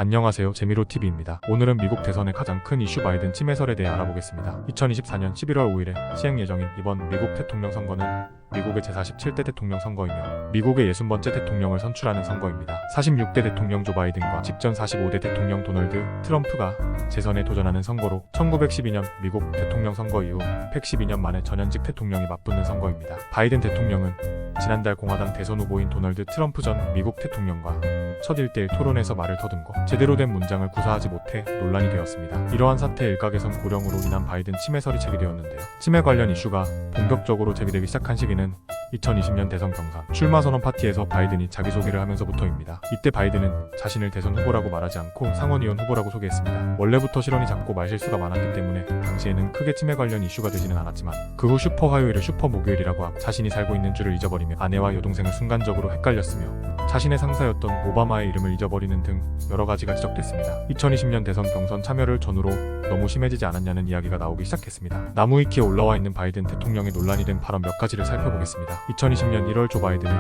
안녕하세요. 재미로TV입니다. 오늘은 미국 대선의 가장 큰 이슈 바이든 침해설에 대해 알아보겠습니다. 2024년 11월 5일에 시행 예정인 이번 미국 대통령 선거는 미국의 제47대 대통령 선거이며 미국의 60번째 대통령을 선출하는 선거입니다. 46대 대통령 조 바이든과 직전 45대 대통령 도널드 트럼프가 재선에 도전하는 선거로 1912년 미국 대통령 선거 이후 112년 만에 전현직 대통령이 맞붙는 선거입니다. 바이든 대통령은 지난달 공화당 대선 후보인 도널드 트럼프 전 미국 대통령과 첫 1대1 토론에서 말을 더듬고 제대로 된 문장을 구사하지 못해 논란이 되었습니다. 이러한 사태 일각에선 고령으로 인한 바이든 침해설이 제기되었는데요. 침해 관련 이슈가 본격적으로 제기되기 시작한 시기는 2020년 대선 경선 출마 선언 파티에서 바이든이 자기소개를 하면서부터입니다. 이때 바이든은 자신을 대선 후보라고 말하지 않고 상원의원 후보라고 소개했습니다. 원래부터 실언이 작고 말실수가 많았기 때문에 당시에는 크게 침해 관련 이슈가 되지는 않았지만 그 후 슈퍼 화요일을 슈퍼 목요일이라고 하고 자신이 살고 있는 주를 잊어버리며 아내와 여동생을 순간적으로 헷갈렸으며 자신의 상사였던 오바마의 이름을 잊어버리는 등 여러 가지가 지적됐습니다. 2020년 대선 경선 참여를 전후로 너무 심해지지 않았냐는 이야기가 나오기 시작했습니다. 나무 위키에 올라와 있는 바이든 대통령의 논란이 된 발언 몇 가지를 살펴보겠습니다. 2020년 1월 조 바이든은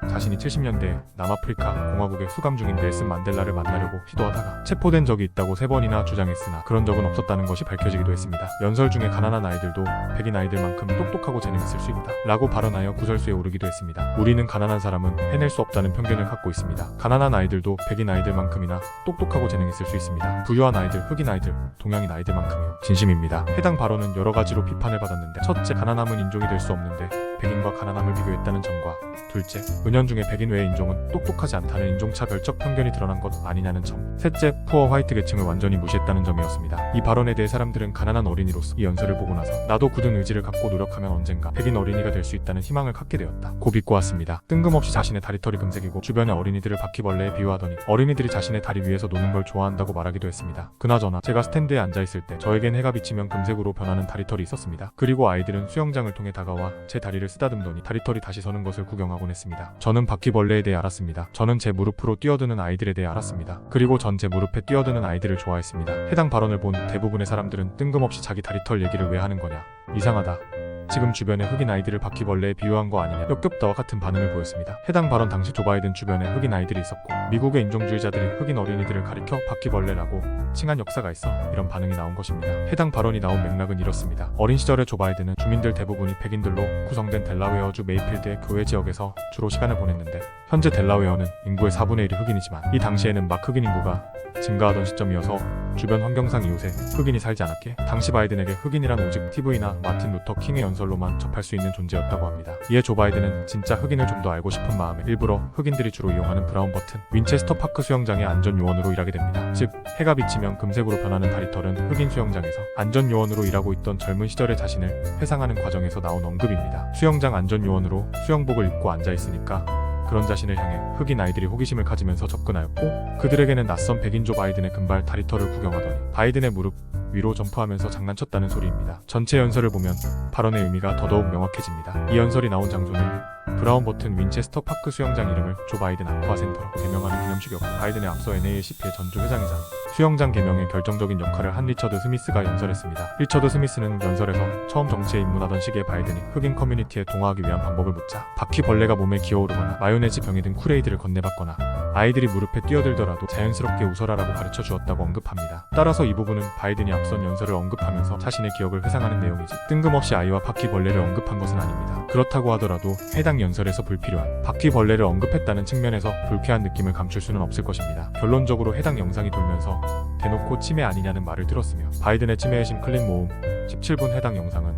자신이 70년대 남아프리카 공화국의 수감 중인 넬슨 만델라를 만나려고 시도하다가 체포된 적이 있다고 3번이나 주장했으나 그런 적은 없었다는 것이 밝혀지기도 했습니다. 연설 중에 가난한 아이들도 백인 아이들만큼 똑똑하고 재능 있을 수 있다 라고 발언하여 구설수에 오르기도 했습니다. 우리는 가난한 사람은 해낼 수 없다는 편견을 갖고 있습니다. 가난한 아이들도 백인 아이들만큼이나 똑똑하고 재능 있을 수 있습니다. 부유한 아이들, 흑인 아이들, 동양인 아이들만큼이요. 진심입니다. 해당 발언은 여러 가지로 비판을 받았는데 첫째, 가난함은 인종이 될 수 없는데 백인과 가난함을 비교했다는 점과 둘째, 은연중에 백인 외의 인종은 똑똑하지 않다는 인종차별적 편견이 드러난 것 아니냐는 점, 셋째, 푸어 화이트 계층을 완전히 무시했다는 점이었습니다. 이 발언에 대해 사람들은 가난한 어린이로서 이 연설을 보고 나서 나도 굳은 의지를 갖고 노력하면 언젠가 백인 어린이가 될 수 있다는 희망을 갖게 되었다 고 비꼬 왔습니다. 뜬금없이 자신의 다리털이 금색이고 주변의 어린이들을 바퀴벌레에 비유하더니 어린이들이 자신의 다리 위에서 노는 걸 좋아한다고 말하기도 했습니다. 그나저나 제가 스탠드에 앉아있을 때 저에겐 해가 비치면 금색으로 변하는 다리털이 있었습니다. 그리고 아이들은 수영장을 통해 다가와 제 다리를 쓰다듬더니 다리털이 다시 서는 것을 구경하곤 했습니다. 저는 바퀴벌레에 대해 알았습니다. 저는 제 무릎으로 뛰어드는 아이들에 대해 알았습니다. 그리고 전 제 무릎에 뛰어드는 아이들을 좋아했습니다. 해당 발언을 본 대부분의 사람들은 뜬금없이 자기 다리털 얘기를 왜 하는 거냐, 이상하다, 지금 주변의 흑인 아이들을 바퀴벌레에 비유한 거 아니냐, 역겹다와 같은 반응을 보였습니다. 해당 발언 당시 조 바이든 주변에 흑인 아이들이 있었고 미국의 인종주의자들이 흑인 어린이들을 가리켜 바퀴벌레라고 칭한 역사가 있어 이런 반응이 나온 것입니다. 해당 발언이 나온 맥락은 이렇습니다. 어린 시절의 조 바이든은 주민들 대부분이 백인들로 구성된 델라웨어주 메이필드의 교외 지역에서 주로 시간을 보냈는데 현재 델라웨어는 인구의 4분의 1이 흑인이지만 이 당시에는 막 흑인 인구가 증가하던 시점이어서 주변 환경상 이웃에 흑인이 살지 않았기에 당시 바이든에게 흑인이란 오직 TV나 마틴 루터 킹의 연설로만 접할 수 있는 존재였다고 합니다. 이에 조 바이든은 진짜 흑인을 좀 더 알고 싶은 마음에 일부러 흑인들이 주로 이용하는 브라운 버튼 윈체스터 파크 수영장의 안전요원으로 일하게 됩니다. 즉 해가 비치면 금색으로 변하는 다리털은 흑인 수영장에서 안전요원으로 일하고 있던 젊은 시절의 자신을 회상하는 과정에서 나온 언급입니다. 수영장 안전요원으로 수영복을 입고 앉아있으니까 그런 자신을 향해 흑인 아이들이 호기심을 가지면서 접근하였고 그들에게는 낯선 백인 조 바이든의 금발 다리털을 구경하더니 바이든의 무릎 위로 점프하면서 장난쳤다는 소리입니다. 전체 연설을 보면 발언의 의미가 더더욱 명확해집니다. 이 연설이 나온 장소는 브라운 버튼 윈체스터 파크 수영장 이름을 조 바이든 아쿠아 센터로 개명하는 기념식이었고 바이든의 앞서 NAACP의 전주 회장이자 수영장 개명에 결정적인 역할을 한 리처드 스미스가 연설했습니다. 리처드 스미스는 연설에서 처음 정치에 입문하던 시기에 바이든이 흑인 커뮤니티에 동화하기 위한 방법을 묻자 바퀴벌레가 몸에 기어오르거나 마요네즈 병이 든 쿠레이드를 건네받거나 아이들이 무릎에 뛰어들더라도 자연스럽게 웃어라라고 가르쳐 주었다고 언급합니다. 따라서 이 부분은 바이든이 앞선 연설을 언급하면서 자신의 기억을 회상하는 내용이지 뜬금없이 아이와 바퀴벌레를 언급한 것은 아닙니다. 그렇다고 하더라도 해당 연설에서 불필요한 바퀴벌레를 언급했다는 측면에서 불쾌한 느낌을 감출 수는 없을 것입니다. 결론적으로 해당 영상이 돌면서 대놓고 침해 아니냐는 말을 들었으며 바이든의 침해의 심 클린 모음 17분 해당 영상은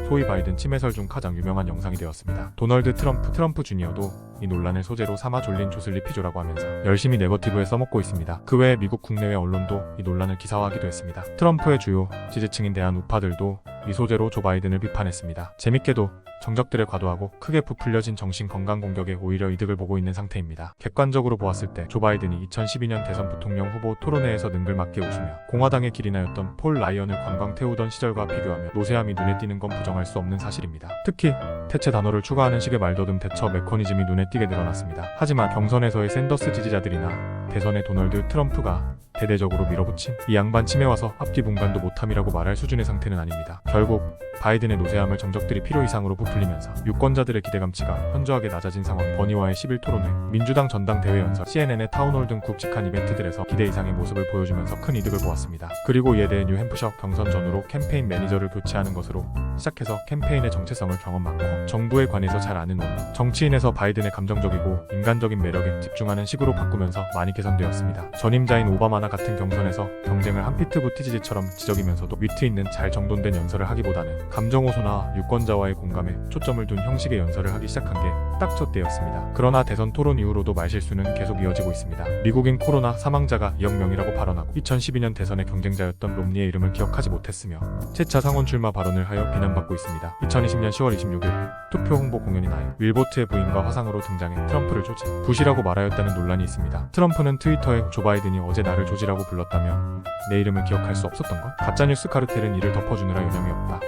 소위 바이든 침해설 중 가장 유명한 영상이 되었습니다. 도널드 트럼프 주니어도 이 논란을 소재로 삼아 졸린 조슬리 피조라고 하면서 열심히 네거티브에 써먹고 있습니다. 그 외에 미국 국내외 언론도 이 논란을 기사화하기도 했습니다. 트럼프의 주요 지지층인 대한 우파들도 이 소재로 조 바이든을 비판했습니다. 재밌게도 정적들에 과도하고 크게 부풀려진 정신건강 공격에 오히려 이득을 보고 있는 상태입니다. 객관적으로 보았을 때 조 바이든이 2012년 대선 부통령 후보 토론회에서 능글맞게 웃으며 공화당의 길이나였던 폴 라이언을 관광 태우던 시절과 비교하며 노쇠함이 눈에 띄는 건 부정할 수 없는 사실입니다. 특히 대체 단어를 추가하는 식의 말더듬 대처 메커니즘이 눈에 띄게 드러났습니다. 하지만 경선에서의 샌더스 지지자들이나 대선의 도널드 트럼프가 대대적으로 밀어붙인 이 양반 침해 와서 앞뒤 분간도 못함이라고 말할 수준의 상태는 아닙니다. 결국 바이든의 노쇠함을 정적들이 필요 이상으로 부풀리면서 유권자들의 기대감치가 현저하게 낮아진 상황. 버니와의 10일 토론회, 민주당 전당대회 연설, CNN의 타운홀 등 굵직한 이벤트들에서 기대 이상의 모습을 보여주면서 큰 이득을 보았습니다. 그리고 이에 대해 뉴햄프셔 경선 전후로 캠페인 매니저를 교체하는 것으로 시작해서 캠페인의 정체성을 경험 많고 정부에 관해서 잘 아는 논리, 정치인에서 바이든의 감정적이고 인간적인 매력에 집중하는 식으로 바꾸면서 많이 개선되었습니다. 전임자인 오바마나 같은 경선에서 경쟁을 한 피트 부티지지처럼 지적이면서도 위트 있는 잘 정돈된 연설을 하기보다는 감정 호소나 유권자와의 공감에 초점을 둔 형식의 연설을 하기 시작한 게 딱 첫 때였습니다. 그러나 대선 토론 이후로도 말실수는 계속 이어지고 있습니다. 미국인 코로나 사망자가 2억 명이라고 발언하고 2012년 대선의 경쟁자였던 롬니의 이름을 기억하지 못했으며 재차 상원 출마 발언을 하여 비난받고 있습니다. 2020년 10월 26일 투표 홍보 공연이 나요. 윌보트의 부인과 화상으로 등장해 트럼프를 조지, 부시라고 말하였다는 논란이 있습니다. 트럼프는 트위터에 조 바이든이 어제 나를 조지라고 불렀다며 내 이름을 기억할 수 없었던 것? 가짜뉴스 카르텔은 이를 덮어주느라 유념이 없다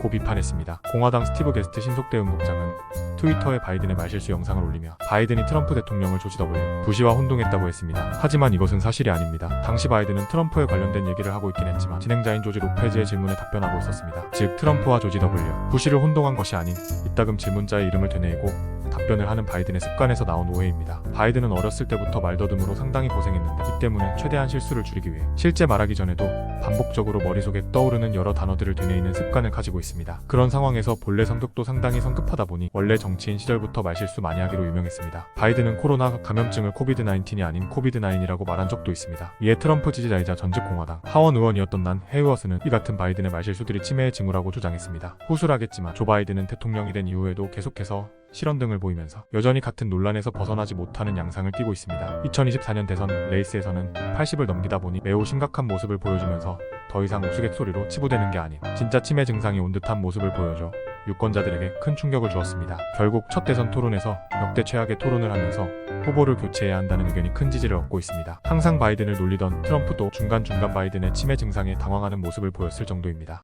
고 비판했습니다. 공화당 스티브 게스트 신속대 응급장은 트위터에 바이든의 말실수 영상을 올리며 바이든이 트럼프 대통령을 조지 W 부시와 혼동했다고 했습니다. 하지만 이것은 사실이 아닙니다. 당시 바이든은 트럼프에 관련된 얘기를 하고 있긴 했지만 진행자인 조지 로페즈의 질문에 답변하고 있었습니다. 즉 트럼프와 조지 W 부시를 혼동한 것이 아닌 이따금 질문자의 이름을 되뇌이고 답변을 하는 바이든의 습관에서 나온 오해입니다. 바이든은 어렸을 때부터 말더듬으로 상당히 고생했는데 이 때문에 최대한 실수를 줄이기 위해 실제 말하기 전에도 반복적으로 머릿속에 떠오르는 여러 단어들을 되뇌이는 습관을 가지고 있습니다. 그런 상황에서 본래 성격도 상당히 성급하다 보니 원래 정치인 시절부터 말실수 많이 하기로 유명했습니다. 바이든은 코로나 감염증을 코비드-19이 아닌 코비드-9이라고 말한 적도 있습니다. 이에 트럼프 지지자이자 전직 공화당 하원 의원이었던 난 헤이워스는 이 같은 바이든의 말실수들이 치매의 징후라고 주장했습니다. 후술하겠지만 조 바이든은 대통령이 된 이후에도 계속해서 실언 등을 보이면서 여전히 같은 논란에서 벗어나지 못하는 양상을 띠고 있습니다. 2024년 대선 레이스에서는 80을 넘기다 보니 매우 심각한 모습을 보여주면서 더 이상 우스갯소리로 치부되는 게 아닌 진짜 치매 증상이 온 듯한 모습을 보여줘 유권자들에게 큰 충격을 주었습니다. 결국 첫 대선 토론에서 역대 최악의 토론을 하면서 후보를 교체해야 한다는 의견이 큰 지지를 얻고 있습니다. 항상 바이든을 놀리던 트럼프도 중간중간 바이든의 치매 증상에 당황하는 모습을 보였을 정도입니다.